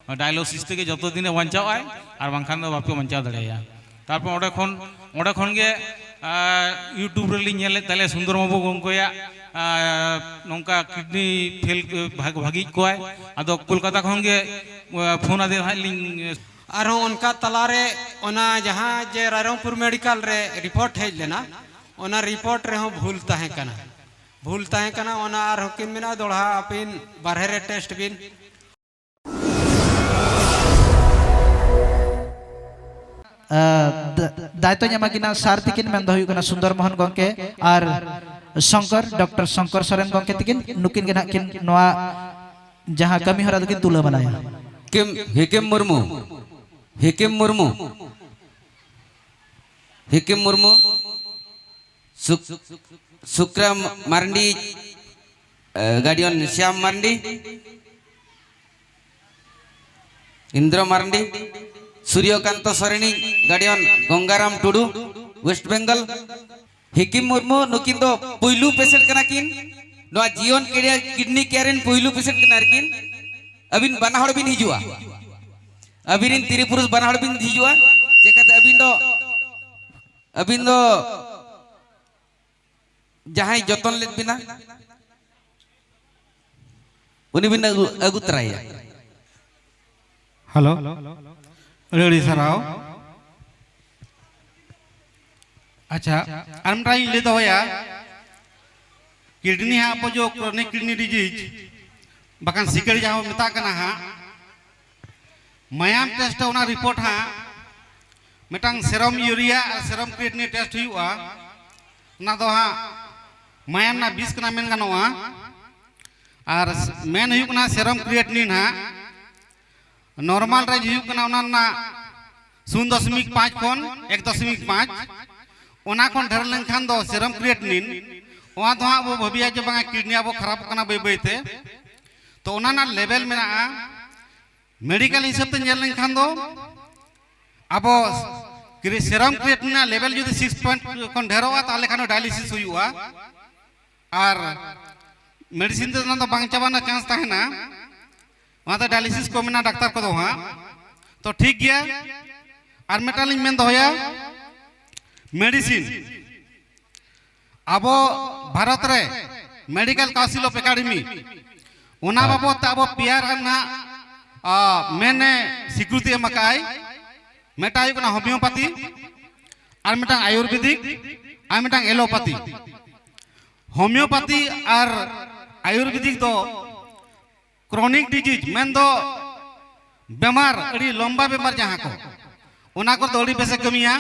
dialysis থেকে যত দিনে বাঁচাও আয় আর বাংখান দো বাপকে বাঁচাও দাঁড়ায়া তারপর ওটা খন গে ইউটিউব রে নেলে তাহলে সুন্দর বাবু গঙ্কয়া নৌকা কিডনি ফেল ভাগি কয় আদো কলকাতা খন গে ফোন আদে হাইলিং और उनका तलारे ओना जहाँ जे रायरंगपुर मेडिकल रे रिपोर्ट है लेना ओना रिपोर्ट रे हो भूलता है कना ओना और हकिन मिना दोड़ा अपिन बारहे रे टेस्ट बिन दायित्व नामागिना सार तिकिन मेन हुई सुंदर मोहन गंके और शंकर डॉक्टर शंकर सोरेन गंके तिकिन नुकिन के नाकिन नवा जहां कमी हरा दकिन तुला बनाया हिकिम मुर्मू शुक्रा मारंडी गाड़ियन श्याम मारंडी इंद्र मारंडी सूर्यकांत सरेनी गाड़ियन गंगाराम टुडू वेस्ट बंगाल हिकिम मुर्मू नुकिन दो पुइलू पेशेंट कना किन नवा जीवन किडनी केयरन पुइलू पेशेंट कना किन अबिन बना हड़ बिन हिजुआ अबिन तिरी पुरुष बना हड़ बिन हिजुआ चेकाते अबिन दो जहां जतन लेत बिना उनी बिन अगु तराया हेलो रेडी सराव अच्छा अनमराई ले दो या किडनी हा आपो जो क्रोनिक किडनी डिजीज बकान सिकड़ी जाओ मिता कना हा मायाम टेस्ट ओना रिपोर्ट हा मिटांग सेरम यूरिया और सेरम क्रिएटिनिन टेस्ट हुआ ना दो हा मायाम ना 20 कना मेन गानोआ और मेन हुई सेरम क्रिएटिनिन हा नॉर्मल रे हुई कना ओना ना 0.5 कोन 1.5 ओना कोन ढेर लेनखान दो सेरम क्रिएटिनिन वहाँ तो हाँ वो भबिया जो बंगा किडनी अब खराब करना बैते तो ओना ना लेवल में ना मेडिकल हिसाब से जेल लेनखान दो अब सेरम क्रिएटिनिन लेवल जो 6 पॉइंट कोन ढेरोआ ताले खानो डायलिसिस हुआ और मेडिसिन तो ना बांग चाबाना चांस था है ना वहाँ तो डायलिसिस को मिना डॉक्टर को दो हाँ तो ठीक गया और मेटालिंग में दो या मेडिसिन अब भारत रे मेडिकल काउंसिल ऑफ एकेडमी ओना बाबत अब पीआर ना मैंने स्वीकृति एमकाई मेटा हुई होम्योपैथी और मेटा आयुर्वेदिक और मेटा एलोपैथी होम्योपैथी और आयुर्वेदिक दो क्रोनिक डिजीज मेन दो बेमार अड़ी लंबा बेमार जहाँ को ओना को दौड़ी बेसे कमिया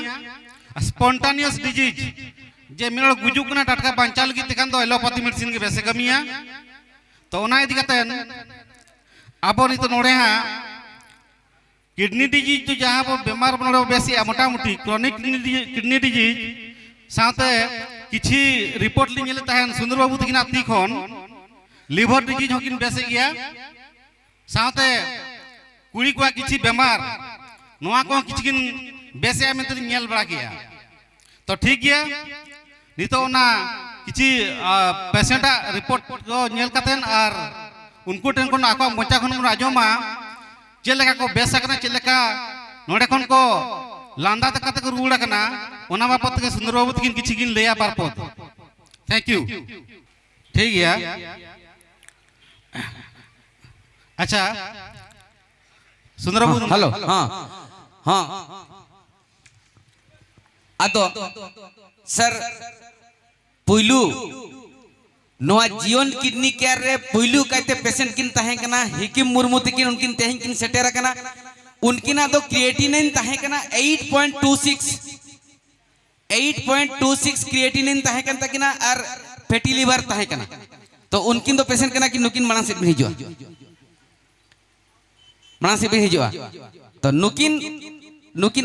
स्पॉन्टानियस डिजीज जे मिनल गुजुक ना टटका बांचा लगी तखन दो एलोपैथी मेडिसिन के बेसे कमिया तो ओना इदी कतेन अब नित नोड़े हा किडनी डिजीज तो जहाँ पर बेमार बनोड़े बेसी मोटा मोटी क्रोनिक किडनी डिजीज साथे किछि रिपोर्ट ली नेले तहन सुंदर बाबू तकिना ती खन लिवर डिजीज होकिन बेसे गया साथे कुड़ी को किछि बेमार नोआ को किछि बेसे में तो नेल बड़ा गया तो ठीक गया नितो ना किछि पेशेंट रिपोर्ट को नेल कतेन और उनको टेन कोन आको मोचा खन आजमा चेलेका को बेसकना चेलेका नोडे खन को लांदा तक तक रुड़ा कना ओना बापत के सुंदर बाबू तकिन किछि किन लेया पारपत थैंक यू ठीक गया अच्छा सुंदर बाबू हेलो हाँ हाँ अतो सर पुइलू नोआ जीवन किडनी केयर रे पुइलू कहते पेशेंट किन तहे कना हिकिम मुर्मू तकिन उनकिन तहे किन सेटेर कना उनकिना दो क्रिएटिनिन तहे कना 8.26 क्रिएटिनिन तहे कन तकिना और फैटी लिवर तहे कना तो उनकिन दो पेशेंट कना कि नुकिन माना से भी हिजुआ माना से भी हिजुआ तो नुकिन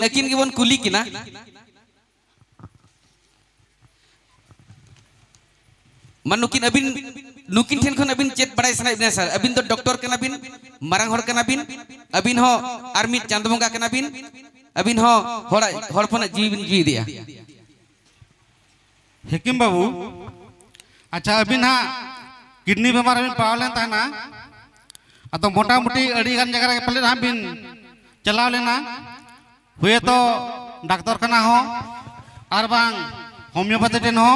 अकिन के बन कुली किना मन नुकिन ठेन खन अबिन चेत बड़ाई सना इबने सर अबिन तो डॉक्टर कना बिन मारांग हड़ कना बिन अबिन हो आर्मी चांदबंगा कना बिन अबिन हो हड़पन जीवन जी दिया हिकिम बाबू अच्छा अबिन हाँ किडनी बेमार अबिन पावलें तहना अतो मोटा मोटी अड़ी गान जगह पले हाँ बिन चलाव लेना हुए तो डॉक्टर खाना हो और बांग होम्योपैथी टेन हो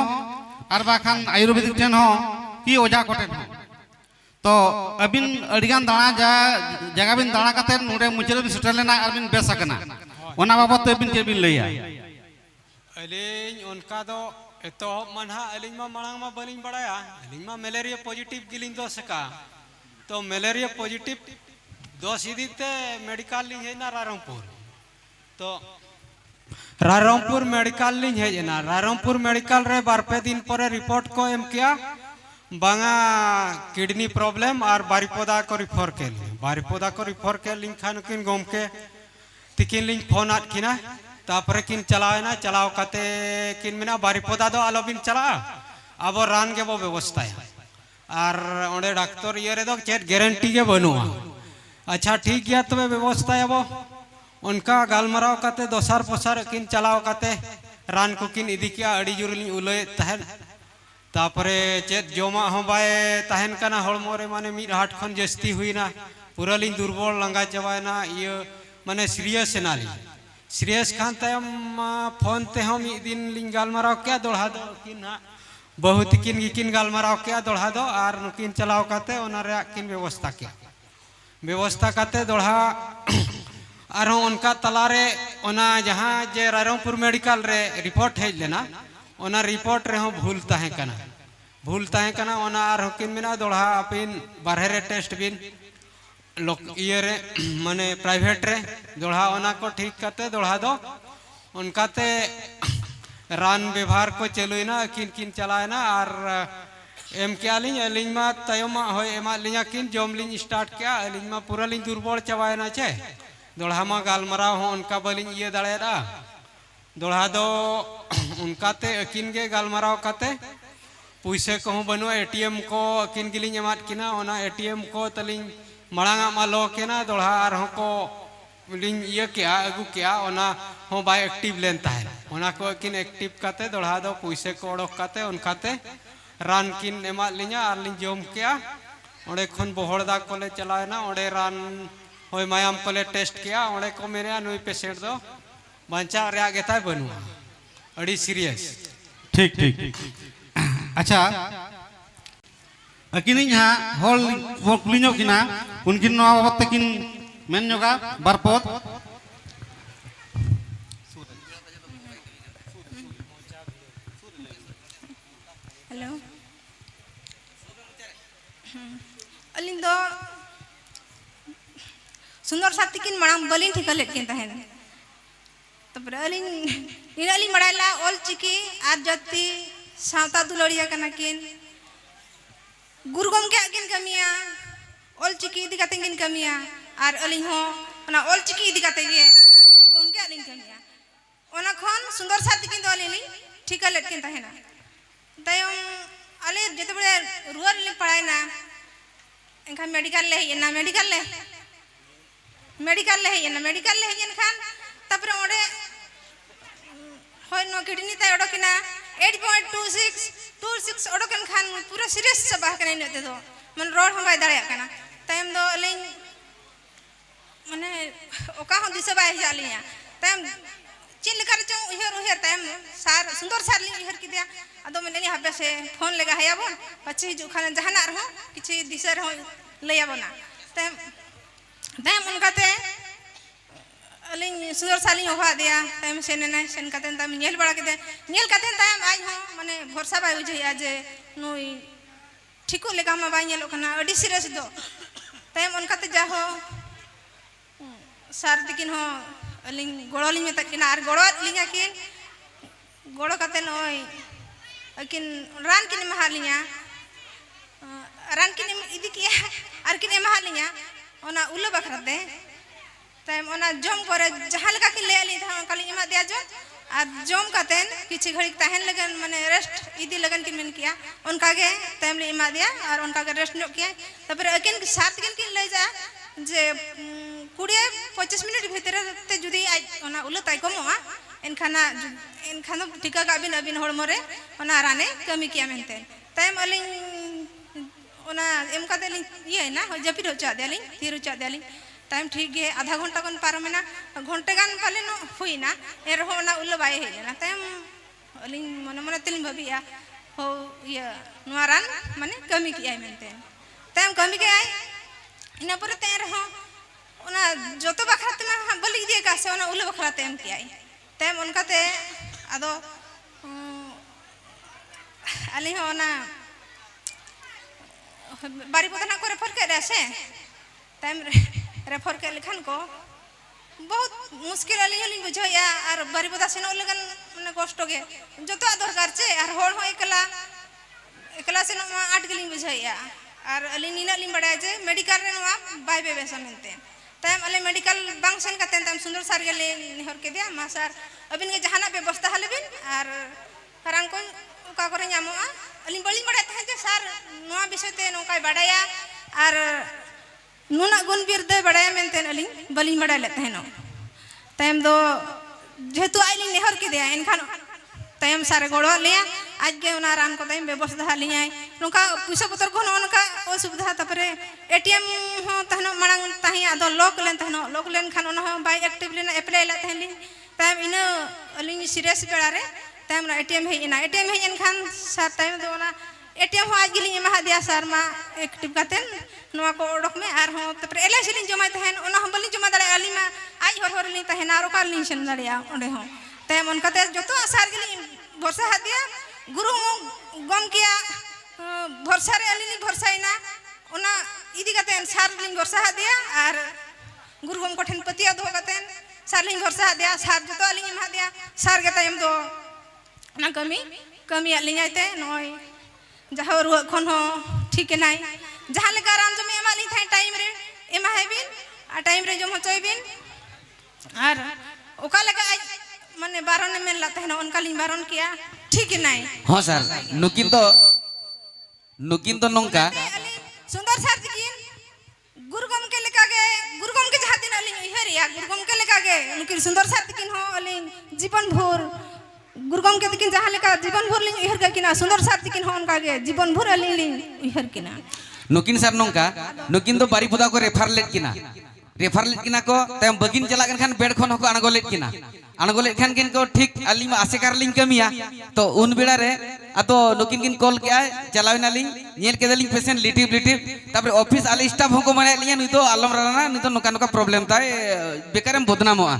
और बाखान आयुर्वेदिक टेन हो कि ओझा को टेन हो तो अबिन अड़िगान दाना जगह बिन दाना करते नोडे मुचरे भी सेटल लेना और बिन बेस सकना ओना बाबत तो बिन बिन लैया अलिंग उनका दो एतो मनहा अलिंग मा मणांग मा बलिंग बड़ाया अलिंग मा मलेरिया पॉजिटिव गिलिंग दो सका तो मलेरिया पॉजिटिव दो सीधी ते मेडिकल लिंग है ना रारंगपुर तो रारंगपुर मेडिकल लिंग है ना रारंगपुर मेडिकल रे बारपे दिन पर रिपोर्ट को एम किया बांगा किडनी प्रॉब्लम और बारिपोदा को रिफर के लिए बारिपोदा को रिफर के लिंक खान किन गोम के तिकिन लिंक फोन आत किना तापर किन चलावे ना चलाव कते किन मिना बारिपोदा दो आलो बिन चला अब रान के वो व्यवस्था है और ओंडे डॉक्टर ये रे दो चेट गारंटी के बनुआ अच्छा ठीक गया तबे व्यवस्था है वो उनका गालमराव कते दोसर पोसर किन चलाव कते रान को किन इदी किया अड़ी जुरली उलय तहन तापरे चेत जोमा हो बाय तहन कना हड़मो रे माने मिद हाट खन जस्ती हुईना पूरा लिंग दुर्बल लंगा चबायना ये माने सीरियस नाली सीरियस खान तयम फोन ते हम एक दिन लिंग गालमराव क्या दोड़ा दो किन हा बहुत किन गालमराव क्या दोड़ा दो और नुकिन चलाव कते ओना रे किन व्यवस्था कते दोड़ा और उनका तलारे ओना जहाँ जे रायरंगपुर मेडिकल रे रिपोर्ट हेज लेना ओना रिपोर्ट रे हो भूल ताहे कना ओना और किन मिना दोड़ा अपिन बारहे रे टेस्ट बिन लोक ये रे माने प्राइवेट रे दोड़ा ओना को ठीक करते दोड़ा दो उनका ते रान व्यवहार को चलुना किन किन चलाएना और एम क्या लिंग अलिंग मा तयमा हो एमा लिंगा किन जोम लिंग स्टार्ट किया अलिंग मा पूरा लिंग दुर्बल चबायना छे दोड़ा मा गालमराव हो उनका बलिंग ये दड़ेदा दोड़ा दो उनका ते अकिन के गालमराव कते पैसे को बनो एटीएम को अकिन गिलिंग एमात किना ओना एटीएम को तलिंग मड़ांगा मालो केना दोड़ा और को लिंग ये क्या अगु क्या ओना हो बाय एक्टिव लेनता है ओना को अकिन एक्टिव कते दोड़ा दो पैसे को ओडक कते उनकाते रान किन एमात लिंगा और लिंग जोम किया ओडे खन बोहड़दा कोले चलाएना ओडे रान होय मायाम कोले टेस्ट किया ओडे को मेरे नुई पेशेंट दो बंचा रे गेता बनुआ अड़ी सीरियस ठीक ठीक अच्छा अकिन यहाँ हॉल कुलिनो किना उनकिन नवा बाबत किन मेन जोगा बारपोत हेलो अलिंग दो सुंदर साथी किन मणाम बलिन ठिका लेकिन तहन तब अलिंग मड़ाला ऑल चिकी आज जति सावता दुलड़िया कना किन गुरु गमके किन कमिया ऑल चिकी इदी काते किन कमिया और अलिंग हो ओना ऑल चिकी इदी काते गे गुरु गमके अलिंग कमिया ओना खन सुंदर साथी किन दो अलिंग ठिका लेकिन तहना तयम अले जते बड़े रुअर ले पढ़ाइना एनखा मेडिकल ले हेना मेडिकल ले हेन खान तपरे ओडे होय नो किडनी ताय ओडकिना 8.26 ओडकन खान पूरा सीरियस सबा कने नते दो मन रोड हम बाय दाड़या कना तयम दो अलिंग माने ओका हो दिस बाय जालिया तयम चिन कर चो उहर तयम सार सुंदर सार लिंग उहर किदिया अदो मने हबे से फोन लगा हया बोन पछी हिजु खान जहाना रहो किछि दिसर हो लया बना तयम उनकाते अलिंग सुंदर साली होहा दिया तयम सेन काते तयम नेल बड़ा के नेल काते तयम आज हो माने भरोसा बाय बुझिया जे नुई ठीको लेका मा बाय नेलो कना अडी सीरियस दो तयम उनकाते जा हो सार दिकिन हो अलिंग गोड़ो लिंग मेता किना आर गोड़ो लिंगा किन गोड़ो काते नोय अकिन रान किन महालिया रान किन इदी किया आर किन महालिया ओना उल्लो बखरते तयम ओना जम करे जहां लगा के ले आली था काली इमा दिया जो आ जम कातेन किछि घड़ी तहन लगन माने रेस्ट इदी लगन किन मन किया उनका के तयम ले इमा दिया और उनका के रेस्ट नो किया तबरे अकिन सात किन ले जा जे 20-25 मिनट भीतर ते जुदी ओना उल्लो ताई कमोआ एनखाना टीका का अबिन हड़मो रे ओना राने कमी किया मेनते तयम अलिंग ओना एम काते लिं ये ना जपिर होचा देलिं तीर होचा देलिं टाइम ठीक गे आधा घंटा कन पारमेना घंटे गान पाले न हुईना ए रहो ना उल्ल बाय हेना टाइम अलिं मन मन तेलिं भाबिया हो ये नुआरान माने कमी की आई मेनते टाइम कमी के आई इना पर ते रहो ओना जतो बखराते ना बलि दिए का से ओना उल्ल बखराते एम की आई टाइम उनकाते आदो अलिं हो ना बारी पतना को रेफर कर से टाइम रेफर के लिखन को बहुत मुश्किल अली हलिंग बुझाया और बारी पता सेनो लगन माने कष्ट के जतो दरकार छे और होड़ हो एकला सेनो 8 गलिंग बुझाया और अली नीना लिंग बड़ा जे मेडिकल रे नवा बाय बेबेसन मेनते टाइम अले मेडिकल बांग सेन कतेन टाइम सुंदर सार गेले निहर के दिया मा सर अबिन के जहाना व्यवस्था हलेबिन और हरांग को का करे ᱧᱟᱢᱚᱜᱼᱟ अली बळी बड़ा था जे सर नवा विषय ते नोकाय बड़ाया और नुना गुण बिरदे बड़ाया मेनते अली बळी बड़ा ले तहनो टाइम दो जेतु आइली नेहर के दिया एनखान टाइम सारे गोड़ो लिया आज के उना रान को टाइम व्यवस्था लिया नोका पैसा पत्र को नोका असुविधा तपरे एटीएम हो तहनो मांग ताही आदो लॉक लेन खान ओना बाय एक्टिव लेना अप्लाई ला तहली टाइम इन अली सीरियस बेड़ा रे टाइम ना एटीएम हे एनखान सर टाइम दो ना एटीएम हो आज गिली एमा दिया सर मा एक्टिव कातेन नोआ को ओडक में आर हो तपरे एलआईसी लिन जमा तहन ओना हम बली जमा दले अली मा आज हर लिन तहन आरो का लिन सन दलिया ओंडे हो टाइम उन काते जतो सर गिली भरोसा हदिया गुरु गम किया भरोसा रे अली नि भरोसाइना ओना इदी कातेन सर लिन भरोसा हदिया आर गुरु गम कोठन पतिया दो कातेन सर लिन भरोसा हदिया सर जतो अली एमा दिया सर के टाइम दो ना कमी अलिंगाते नय जहाँ रुआ खन हो ठीक है नाई जहाँ लेका राम जमे एमा ली थाई टाइम रे एमा हेबिन आ टाइम रे जम होचयबिन और ओका लेका आज माने बारन में लाते हैं उनका लिंग बारन किया ठीक है नाई हां सर नुकिन तो नोंका सुंदर सर दिकिन गुरुगम के जहाँ दिन अलिंग इहरिया गुरुगम के लेका गे नुकिन सुंदर सर दिकिन हो अलिंग जीवन भर गुरुगम के दिकिन जहाँ लेका जीवन भर लिंग इहर के किना सुंदर सर दिकिन हो उनका गे जीवन भर लिंग इहर किना नुकिन सर नोंका नुकिन तो बारी पुदा को रेफर लेट किना को तम बगिन चला खान बेड खन हो अणगोलेट खान किन को ठीक अली आसेकार लिंग कमिया तो उन बेड़ा रे अतो नुकिन किन कॉल के चलावना लिंग नेल के लिंग पेशेंट लिटिव तापर ऑफिस आले स्टाफ हो को माने लिया नुई तो आलम राना नुई तो नोका प्रॉब्लम ताय बेकारम बदनामोआ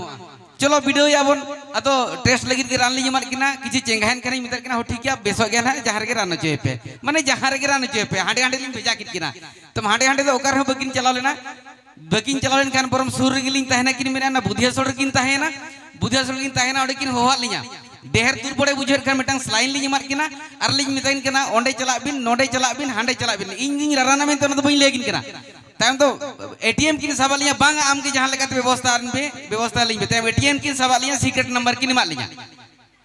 चलो वीडियो याबन अतो टेस्ट लगी के रान लिंग मार किना किछि चेंगाहन कनी मितर किना हो ठीक है बेसो गया ना जहां रे रान चोय पे माने जहां रे रान चोय पे हांडे लिंग भेजा कित किना तो हांडे तो ओकार हो बगिन चलाव लेना बगिन चलाव लेन खान परम सुर रे लिंग तहना किन मेना बुधियासोड़ किन तहना ओडे किन होवा लिया देहर दूर बड़े बुझेर खान मिटांग स्लाइन लिंग मार किना आर लिंग मिताइन किना ओंडे चला बिन नोडे चला बिन हांडे चला बिन इन राना में तो बई लेगिन किना ताम तो एटीएम किन सवालिया बांग आम के जहां लगाते व्यवस्था लिंग ताम एटीएम किन सवालिया सीक्रेट नंबर किन मा लिया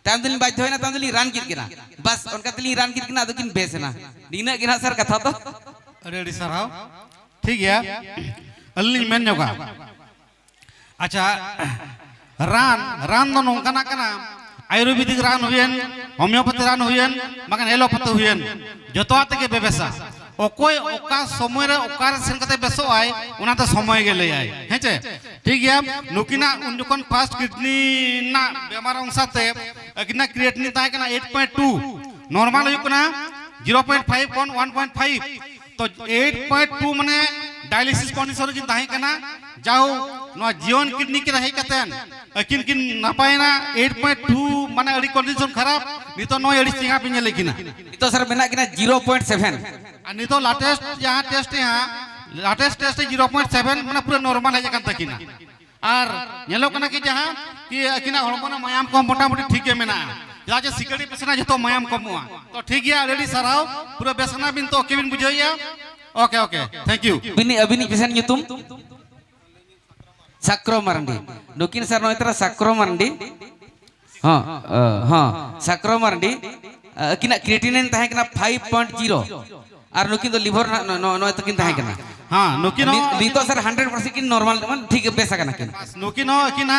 ताम दिन बाध्य होना ताम दिन रान किन किना बस उनका तली रान किन किना अदो किन बेसना दीना किना सर कथा तो अरे सराव ठीक है अल्ली मेन जोगा अच्छा रान दो नोंकाना कना आयुर्वेदिक रान हुयन होमियोपैथी रान हुयन मगन एलोपैथी हुयन जतोआ तके बेबेसा ओकोय ओका समय रे ओकार सेन कते बेसो आय उना तो समय गेले आय हेचे ठीक है नुकिना उन जखन फास्ट किडनी ना बेमार अंशाते किना क्रिएटिनिन ताय कना 8.2 नॉर्मल हुय कना 0.5 on 1.5 तो 8.2 माने डायलिसिस कंडीशन जिन ताही कना जाओ नो जीवन किडनी के रही कतेन किन नापायना 8.2 माने अड़ी कंडीशन खराब नितो नो अड़ी सिंगा पिने लेकिना तो सर मेना किना 0.7 अनि तो लेटेस्ट यहां टेस्ट 0.7 माने पूरा नॉर्मल है जकन तकिना और नेलो कना कि जहां कि किना हॉर्मोन मायाम को मोटामोटी ठीक है मेना जाजे सिकड़ी पेसना जतो मायाम कमुआ तो ठीक है रेडी सराव पूरा बेसना बिन तो केबिन बुझाइया ओके थैंक यू अबिनी पेशेंट युतुम सक्रो मारंडी नुकिन सर नोइतरा सक्रो मारंडी हां सक्रो मारंडी किना क्रिएटिनिन ताहे किना 5.0 और नुकिन तो लिवर नो तो किन ताहे किना हां नुकिन नी तो सर 100% किन नॉर्मल ठीक बेसा किना किन नुकिन किना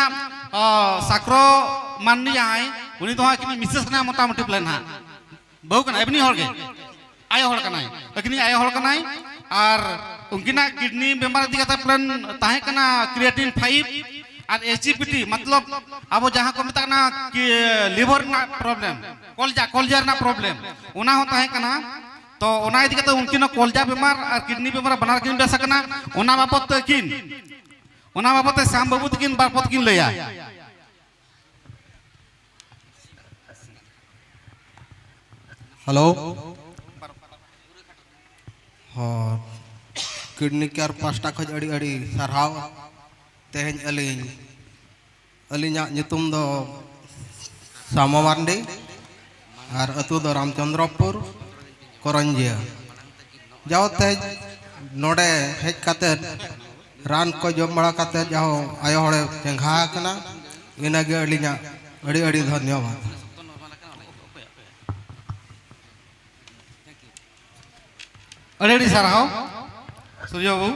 सक्रो मारनी आय उनी तो किन मिसेस ना मोटा मोटी प्लान हां बहु कना एबनी होर के आयो हड़ कनाय अकिनी आयो हड़ कनाय और उनकिना किडनी बेमार दी कथा प्लान ताहे कना क्रिएटिन 5 और एचपीटी मतलब अब जहां को मेता ना कि लिवर ना प्रॉब्लम कॉलजा ना प्रॉब्लम उना हो ताहे कना तो उना इदी कथा उनकिना कॉलजा बेमार और किडनी बेमार बनार किन बेसा कना उना बाबत किन उना बाबत श्याम बाबू तकिन बाबत किन लया हेलो हाँ किडनी केयर पास्टा खज अड़ी अड़ी सारहाव तेहन अलिंग नितुम दो सामा मार्डी और अतु दो रामचंद्रपुर करंजिया जाओ तेज नोडे हेज काते रान को जम बड़ा काते जाओ आयो हड़े चेंघा कना इनागे अलिंग अड़ी अड़ी धन्यवाद अड़ी साराव सूर्य बाबू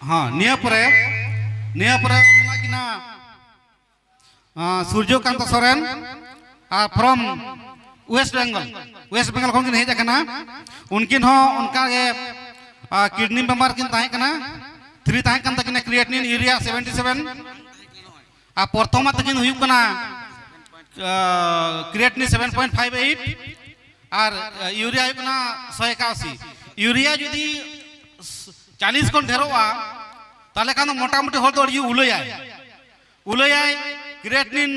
हाँ निया परे सूर्यकांत सोरेन फ्रॉम वेस्ट बंगाल खन किन हेज कना उनकिन हो उनका के किडनी बेमार किन ताहे कना 3 ताहे कन तकिन क्रिएटिनिन यूरिया 77 आ प्रथम तकिन हुयु कना क्रिएटिनिन 7.58 और यूरिया हुयु कना 181 यूरिया जुदी 40 खन ढेरोआ ताले खान मोटामुटी हर तो उलयाय क्रिएटिनिन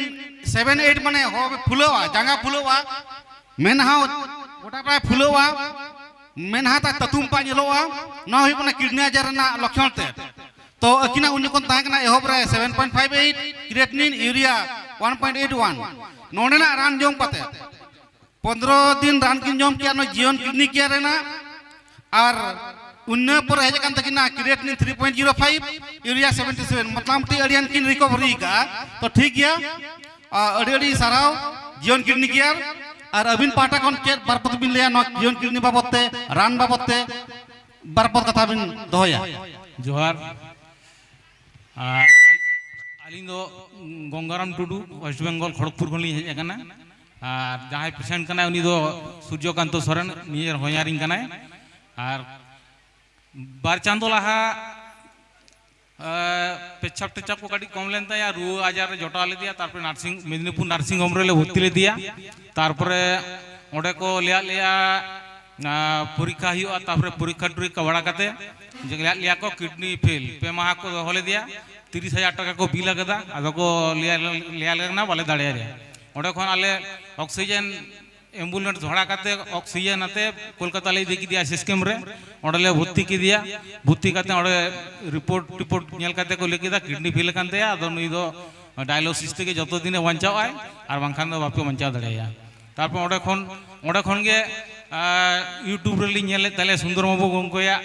78 माने हो फुलवा जांगा फुलवा मेनहा गोटा प्राय फुलवा मेनहा ता ततुम पा नेलोवा न हुयु कना किडनी आजार ना लक्षण ते तो अकिना उन कोन ताहे कना एहोब रे 7.58 क्रिएटिनिन यूरिया 1.81 नोडेना रान जोम पाते 15 दिन रान किन जोम किया न जीवन किडनी किया रेना और उन्ने पर हेज कान तकिना क्रिएटिनिन 3.05 यूरिया 77 मतलब टी अडियन किन रिकवरी का तो ठीक गया अड़ी अड़ी साराव जीवन किडनी केयर और अबिन पाटा कोन के बारपत बिन लेया न जीवन किडनी बाबतते रान बाबतते बारपत कथा बिन दोया जोहार अलिंग दो गंगाराम टुडू वेस्ट बेंगल खड़गपुर खन हेज कना और जहां पेशेंट कना उनी दो सूर्यकांत सोरेन नियर होयारिंग कना और बार चांदो लहा पेछाप टेछाप को कड़ी कम लेन ताया रुआ आजार रे जटा ले दिया तारपर नर्सिंग मेदिनीपुर नर्सिंग होम रे भर्ती ले दिया तारपर ओडे को लिया परीक्षा हुआ तारपर परीक्षा टुरीक्षा बड़ा काते लिया को किडनी फेल पे माह को होले दिया 30,000 टाका को बिल कदा आदो को लिया लेना बाले दाड़े रे ओडे खन आले ऑक्सीजन एम्बुलेंस भाड़ा काते ऑक्सीजन आते कोलकाता ले इदी दिया सिस्टम रे ओडले भर्ती की दिया भर्ती काते ओडे रिपोर्ट नेल काते को लेकिदा किडनी फेल कानते आदो नुई दो डायलिसिस ते जतो दिन वांचाव आय और बांखान दो बापे वांचाव दड़ेया तारपर ओडे खन गे यूट्यूब रे लिंग नेले ताले सुंदर बाबू गंकोया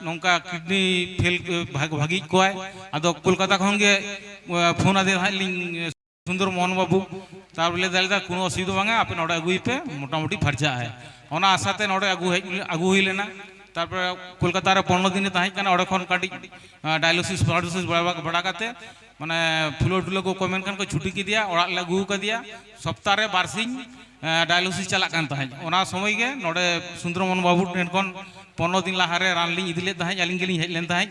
नौका किडनी फेल भागी कोय आदो कोलकाता खन गे फोन आदे लिंग सुंदर मोहन बाबू तारपले दादा कोनो असुविधा बांगा आपे नोडे अगुई पे मोटामुटी फर्जा है ओना आसाते नोडे अगु हुई लेना तारपर कोलकाता रे 15 दिन ताहे कना ओडे खन काटी डायलिसिस बड़ा काते माने फ्लो को कमेंट को छुट्टी की दिया ओड़ा लागू का दिया सप्ताह रे बारसिंग डायलिसिस चला कान ताहे ओना समय गे नोडे सुंदर मोहन बाबू टेन कोन 15 दिन लाहारे रान लिंग इदिले ताहे अलिंग गेलिंग हेज लेन ताहे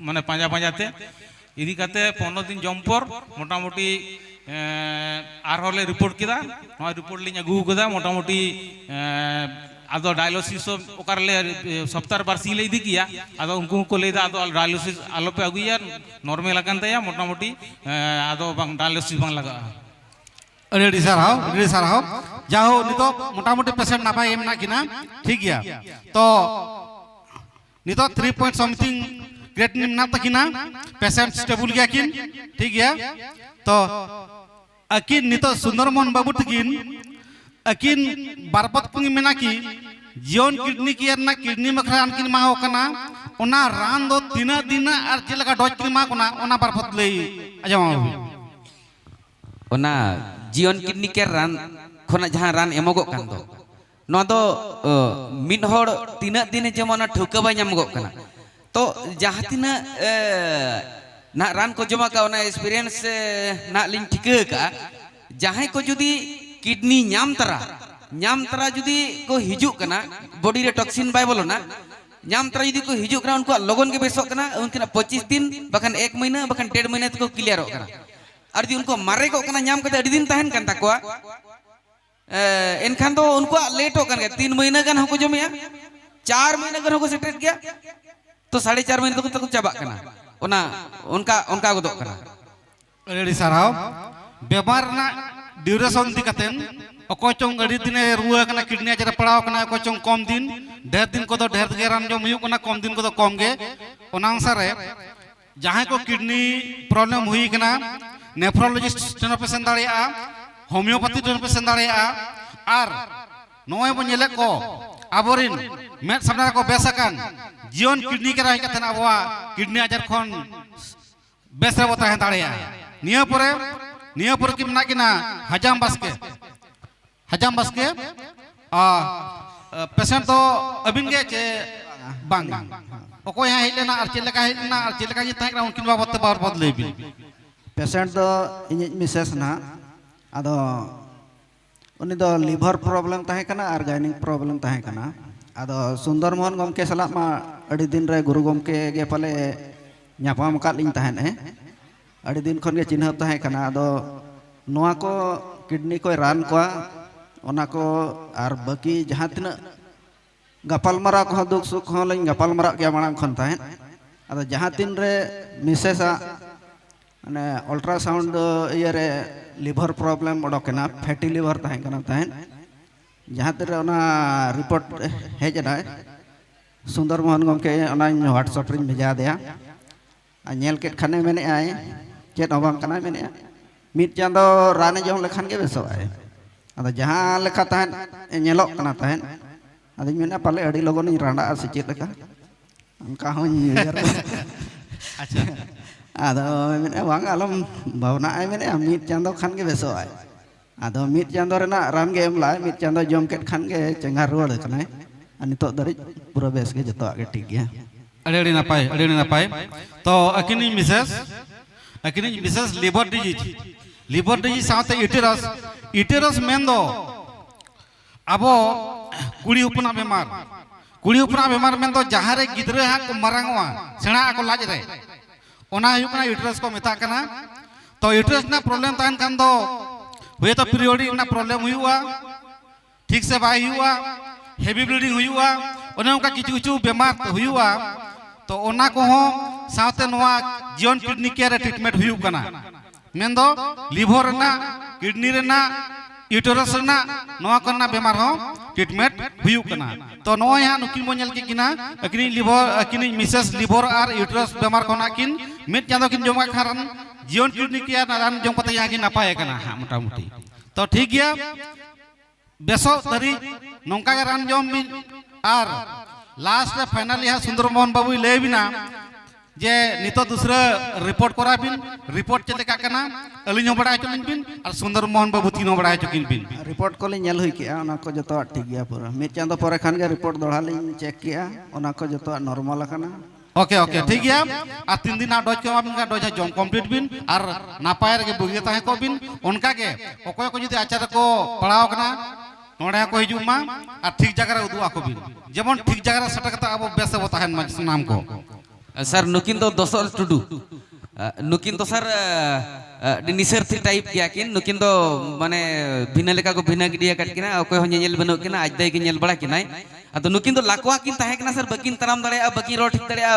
माने पांजाते इदी काते 15 दिन जम पर मोटामुटी आरहले रिपोर्ट किदा रिपोर्ट लिंग अगू कदा मोटामुटी आदो डायलिसिस ओकारले सप्ताह बारसिंग ले इदी किया आदो उनको को लेदा आदो डायलिसिस आलो पे अगुया नॉर्मल अकान तया मोटामुटी आदो बांग डायलिसिस बांग लगा अड़ी साराव जाहो नितो मोटामुटी पेशेंट नापाय एमना किना ठीक गया तो नितो 3 पॉइंट समथिंग क्रिएटिनिन ना तकिना पेशेंट स्टेबल गया किन ठीक गया तो अकिन नितो सुंदरमोहन बाबू तकिन अकिन बारपत पंग मेना की जीवन किडनी केयर ना किडनी मखरा अनकिन माहो कना ओना रान दो तीना दिना और चेलका डोज किन मा कोना ओना बारपत लई आजमा ओना जीवन किडनी केयर रान खोना जहां रान एमोगो कान दो नो दो मिन होड़ तीना दिन जेमन ठौका बाय नामगो कना तो जहां तीना ना रान को जमा का ओना एक्सपीरियंस ना लिंग ठिका का जहां को जुदी किडनी नाम तरा ᱧᱟᱢ ᱛᱟᱨᱟ ᱡᱩᱫᱤ ᱠᱚ ᱦᱤᱡᱩᱜ ᱠᱟᱱᱟ ᱵᱚᱰᱤ ᱨᱮ ᱴᱚक्ᱥᱤᱱ ᱵᱟᱭ ᱵᱚᱞᱚᱱᱟ ᱧᱟᱢ ᱛᱟᱨᱟ ᱡᱩᱫᱤ ᱠᱚ ᱦᱤᱡᱩᱜ ᱠᱟᱱᱟ ᱩᱱᱠᱩᱣᱟᱜ ᱞᱚᱜᱚᱱ ᱜᱮ ᱵᱮᱥᱚᱜ ᱠᱟᱱᱟ ᱩᱱᱠᱤᱱᱟᱜ 25 ᱫᱤन ᱵᱟᱠᱷᱟन 1 महीना ᱵᱟᱠᱷᱟन 1.5 महीना ᱛᱮᱠᱚ ᱠᱞᱤᱭᱟᱨᱚᱜ ᱠᱟᱱᱟ ᱟᱨ ᱡᱩᱫᱤ ᱩᱱᱠᱩ ᱢᱟᱨᱮ ᱠᱚᱜ ᱠᱟᱱᱟ ᱧᱟᱢ ᱠᱟᱛᱮ ᱟᱹᱰᱤ ᱫᱤᱱ ᱛᱟᱦᱮᱱ ᱠᱟᱱ ᱛᱟᱠᱚᱣᱟ एनखान तो उनकुआ लेटो kan 3 महीना गान हको जमेया 4 महीना गान हको सेटेट गया तो 4.5 महीना तक चाबा कना ओना उनका गोदो कना अड़ी साराव बेमार ना ड्यूरेशन दिकातेन अको चोंग अड़ी दिन रुआ कना किडनी आजार पड़ाव कना अको चोंग कम दिन ढेर दिन को ढेर गे रान जम हुई कना कम दिन को कम गे ओना अनुसारे जहां को किडनी प्रॉब्लम हुई कना नेफ्रोलॉजिस्ट टेन पेशेंट दाड़िया होमियोपैथी टेन पेशेंट दाड़िया और नोए बो नेले को आबोरिन मेद सामना को बेसाकान जीवन किडनी के राही कथन अबवा किडनी आजार खन बेस रे बता दाड़िया निया परे कि मना किना हजाम बास्के पेशेंट तो अबिन गे चे बांग ओको यहाँ हेज लेना और चेलेका हेज लेना और चेलेका जी ताहे उनकिन बाबत ते बार बार लेबिन पेशेंट दो इन मिसेस ना आदो उनी दो लिवर प्रॉब्लम ताहे कना और गायनिंग प्रॉब्लम ताहे कना आदो सुंदर मोहन गमके सला मा अड़ी दिन रे गुरु गमके गे पाले ᱧᱟᱯᱟᱢ ᱠᱟᱫ ᱞᱤᱧ ᱛᱟᱦᱮᱱ ᱟᱹᱰᱤ ᱫᱤᱱ ᱠᱷᱚᱱ ᱜᱮ ᱪᱤᱱᱦᱟᱹᱯ ᱛᱟᱦᱮᱸ ᱠᱟᱱᱟ ᱟᱫᱚ ᱱᱚᱣᱟ ᱠᱚ ᱠᱤᱰᱱᱤ ᱠᱚ ᱨᱟᱱ ᱠᱚᱣᱟ ᱚᱱᱟ ᱠᱚ ᱟᱨ ᱵᱟᱹᱠᱤ ᱡᱟᱦᱟᱸ ᱛᱤᱱᱟᱹᱜ ᱜᱟᱯᱟᱞᱢᱟᱨᱟᱣ ᱠᱚᱦᱚᱸ ᱫᱩᱠ ᱥᱩᱠ ᱦᱚᱸ ᱞᱤᱧ ᱜᱟᱯᱟᱞᱢᱟᱨᱟᱜ ᱜᱮᱭᱟ ᱢᱟᱲᱟᱝ ᱠᱷᱚᱱ ᱛᱟᱦᱮᱸ ᱟᱫᱚ ᱡᱟᱦᱟᱸ ᱛᱤᱱ ᱨᱮ ᱢᱤᱥᱮᱥᱟᱜ ᱢᱟᱱᱮ अल्ट्रासाउंड ᱤᱭᱟᱹ ᱨᱮ लिवर प्रॉब्लम ओडोकेना फैटी लिवर ताहें कना ताहें जहाँ तेरे ओना रिपोर्ट हेज ना सुंदर मोहन गमके ओना व्हाट्सएप रे भेजा दिया नेल के खाने मेने आए चेत होबांग कना मेने मिट चांदो राने जम लेखान के बेसो आए अदा जहाँ लेखा ताहें नेलो कना ताहें अदा मेने पाले अड़ी लोगों ने रांडा से चेत लेखा उनका हो अच्छा आदो मेने वांग आलम भावना आए मेने मिट चांदो खान के बेसो आए आदो मिट चांदो रेना रान के एमला मिट चांदो जम के खान के चंगा रुवाड़ कना नितो दरिज पूरा बेस के जतो आगे ठीक गया अड़ी नापाय तो अकिनी मिसेस लिवर डिजीज साथे इटेरस मेन दो अबो कुड़ी उपना बेमार मेन दो जहां रे गिदरे हा को मरांगवा सेणा को लाज रे ओना हुकना इटेरस को मेता कना तो इटेरस ना प्रॉब्लम तान कान दो हुए तो पीरियड ना प्रॉब्लम हुआ ठीक से बाय हुआ हेवी ब्लीडिंग हुआ ओने उनका किछु बेमार हुआ तो ओना को हो साथे नोआ जीवन किडनी केयर ट्रीटमेंट हुई कना मेन दो लिवर ना किडनी रेना यूटेरस ना नोआ करना बेमार हो ट्रीटमेंट हुई कना तो नोआ यहाँ नुकिन बो नेल के किना अकिनी मिसेस लिवर और यूटेरस बेमार कोना किन मिट चांदो किन जमा खारन जीवन किडनी केयर रान जम कते यहाँ की नापाय कना मोटा मोटी तो ठीक गया बेसो तरी नोंका के रान जम और लास्ट रे फाइनल यहाँ सुंदर मोहन बाबू ले बिना जे नितो दूसरा रिपोर्ट करा बिन रिपोर्ट चले का कना अलिन हो बड़ा चलिन बिन और सुंदर मोहन बाबू तीनों बड़ा चकिन बिन रिपोर्ट को लिन नेल हुई किया ओना को जतो ठीक गया पूरा मिट चांदो परे खान के रिपोर्ट दोड़ा लिन चेक किया ओना को जतो नॉर्मल कना ओके ठीक गया और 3 दिन डोज के बिन का डोज जम कंप्लीट बिन और नापाय रे बुगिया ताहे को बिन उनका के ओकोय को जदी आचार को पढ़ाव कना नोडा को हिजुमा और ठीक जगह रे उदु आको बिन जेमन ठीक जगह रे सटकता अब बेस बो ताहेन नाम को सर नुकिन तो दोसर टुडू नुकिन तो सर निसर थी टाइप किया किन नुकिन तो माने भिना लेका को भिना गिडिया कट किना ओकोय हो नेल बनो किना आज दे के नेल बड़ा किनाय अतो नुकिन तो लाकवा किन ताहे किना सर बकिन तराम दड़या बकिन रो ठीक दड़या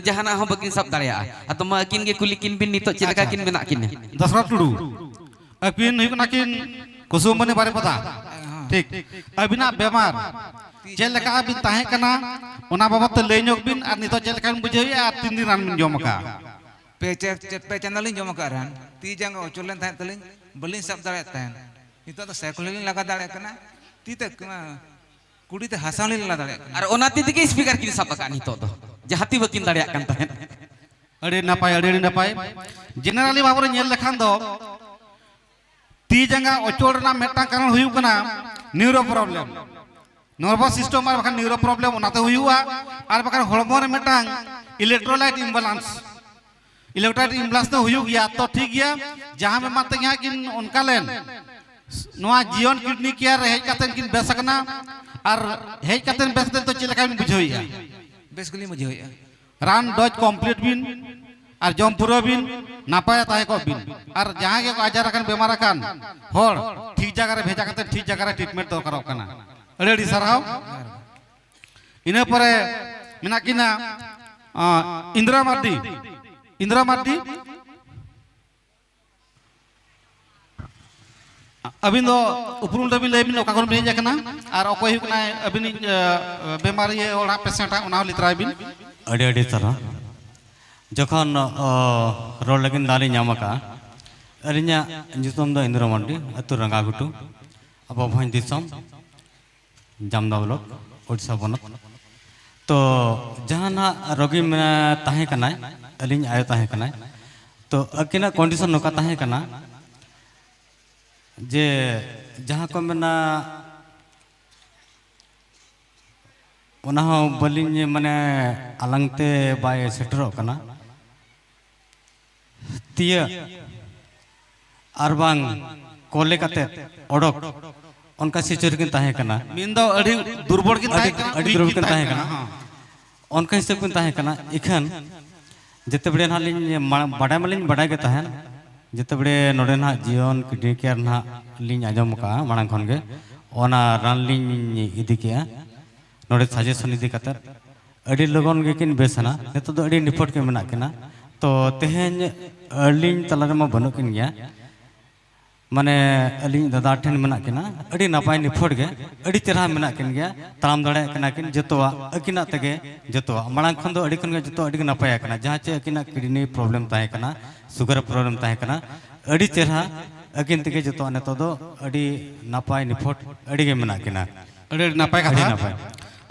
जहाना हो बकिन सब दड़या अतो मा किन के कुली किन बिन नितो चेलका किन मेना किन दसरा टुडू अपिन हुकना किन कुसुमनी बारे पता ठीक अबिना बेमार चेलका बिन ताहे कना ओना बाबत ले ᱧᱚᱜ बिन और नितो चेलका बुझेई और 3 दिन रान बिन जम का पे चैनल जम का रान ती जंग ओचलेन थाहे तलिन बलिन सब दाड़े ताहेन नितो तो साइकिलिन लगा दाड़े कना ती तक कुड़ी ते हसाली लगा दाड़े और ओना ती के स्पीकर किन सब का नितो तो जहाती बकिन दाड़े कान ताहेन अड़ी नापाय जनरली बाबरे नेल लेखान दो ती जंगा ओचोल ना मेटा कारण हुई कना न्यूरो प्रॉब्लम नर्वस सिस्टम और बखान न्यूरो प्रॉब्लम ओनाते हुआ और बखान हॉर्मोन में मेटांग इलेक्ट्रोलाइट इम्बैलेंस तो हुई गया तो ठीक गया जहां में माते यहाँ किन उनका लेन नोआ जीवन किडनी केयर हेज कातेन किन बेसकना और हेज कातेन बेसते तो चिलका बिन बुझोइया बेस गली मुझे होया रान डोज कंप्लीट बिन और जम पूरा बिन नापाय ताहे को बिन और जहां के आजार अकन बेमार अकन होड़ ठीक जगह रे भेजा कातेन ठीक जगह रे ट्रीटमेंट तो करो कना अड़ी सरहाव इने परे मिना किना इंदिरा मार्डी अबिन दो उपरुम दबिन लेबिन ओका कोन बिन जकना और ओकोय हुकना अबिन बेमारी ओड़ा पेशेंट ओना लितराय बिन अड़ी अड़ी तरह जखन रोड लगिन दाली नामका अरिnya nyutum do Indra Mardi atu Rangga Ghutu abo bhain disam Jamda blok Odisha ponot to jahana rogi mena tahe kanai alin ayo tahe kanai to akina condition noka tahe kana जे जहाँ को मना बलिंग माने अलंगते bye सेटरो कना तिया अरबांग कोले काते ओडोक उनका situation किन ताहे कना मिंदो अड़ी दुर्बल किन ताहे कना अड़ी दुर्बल किन ताहे कना उनका हिसाब किन ताहे कना इखन जते बड़े नालिंग बड़ा मलिंग बड़ा के ताहे जिते बड़े नोडे ना जीवन किडनी केयर ना लिंग आजम का मांग खन के ओना रान लिंग इदी किया नोडे सजेशन इदी कतर अड़ी लोगन के किन बेसना नेतो दो अड़ी निफट के मना केना तो तेहेन लिंग तलारे मा बनो किन गया माने लिंग दादा ठेन मना केना अड़ी नापाय निफट के अड़ी तेरा मना किन गया ताम दड़े कना किन जतोवा अकिना तगे जतोवा मांग खन दो अड़ी खन के जतो अड़ी नापाय कना जहां चे अकिना किडनी प्रॉब्लम ताहे कना सुगर प्रॉब्लम ताहे कना अड़ी तेरा अकिन तगे जतो नेतो दो अड़ी नापाय निफट अड़ी के मना केना अड़ी नापाय कथा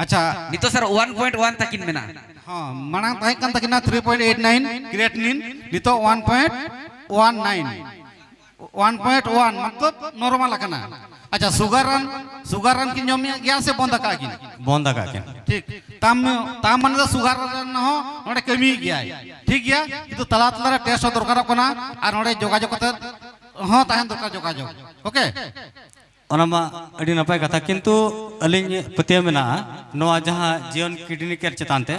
अच्छा नितो सर 1.1 तकिन मेना हां मांग ताहे कन तकिना 3.89 क्रिएटिनिन नितो 1.19 1.1 मतलब नॉर्मल कना अच्छा सुगरन की जम गया से बंद का किन ठीक ताम मन सुगर हो नोडे कमी गया ठीक गया किंतु तला तला टेस्ट दरकार कना और नोडे जोगाजोग कते हो ताहन दरकार जोगाजोग ओके ओनामा अड़ी नपाय कथा किंतु अलिंग पतिया मेना नोआ जहां जीवन किडनी केयर चेतानते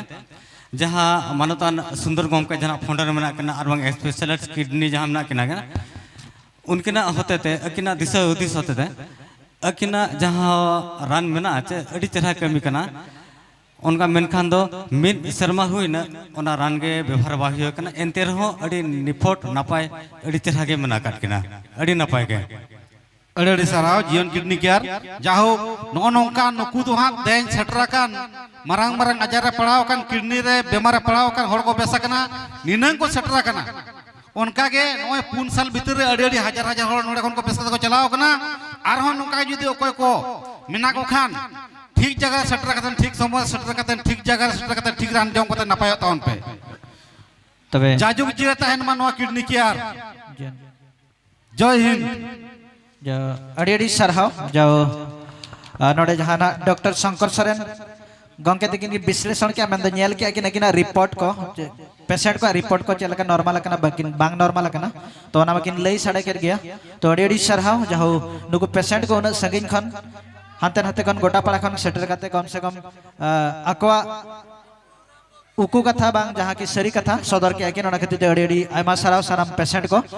जहां मानतान सुंदर गोमके जहां फाउंडर मेना कना और बंग स्पेशलिस्ट किडनी जहां मेना कना उनकिना होते थे अकिना दिशा उदिस होते थे अकिना जहाँ रान मेना चे अड़ी चेहरा कमी कना उनका मेनखान दो मिद शर्मा हुई ना उना रान के व्यवहार बाही हो कना एंते रहो अड़ी निफोट नापाय अड़ी चेहरा के मेना काट किना अड़ी नापाय के अड़ी सराव जीवन किडनी केयर जाहो नो नोंका नुकु दो हां देन छटरा कान मरंग मरंग अजार पड़ाव कान किडनी रे बेमार पड़ाव कान हड़ को बेसकना निनंग को छटरा काना उनका के नोय 3 साल भीतर अड़ी अड़ी हजार हजार हड़ नोडे खन को पेशा को चलाव कना आर हो नोका जुदी ओकोय को मिना को खान ठीक जगह सेटर कतन ठीक समय सेटर कतन ठीक जगह सेटर कतन ठीक रान जम कतन नापाय ताउन पे तबे जाजुग जिरे तहन मा नोआ किडनी केयर जय हिंद जो अड़ी सरहाव जो नोडे जहाना डॉक्टर शंकर सोरेन गंके तकिन की विश्लेषण के मेन नेल के कि नकिना रिपोर्ट को पेशेंट को रिपोर्ट को चलका नॉर्मल कना बाकिन बांग नॉर्मल कना तो ना बाकिन लई साडे कर गया तो अड़ी सरहाव जहो नुको पेशेंट को उन सगिन खन हाते हाते खन गोटा पाड़ा खन सेटर करते कम से कम अकवा उकु कथा बांग जहां की सरी कथा सदर के आकिन ओना खते अड़ी आयमा सरहाव साराम पेशेंट को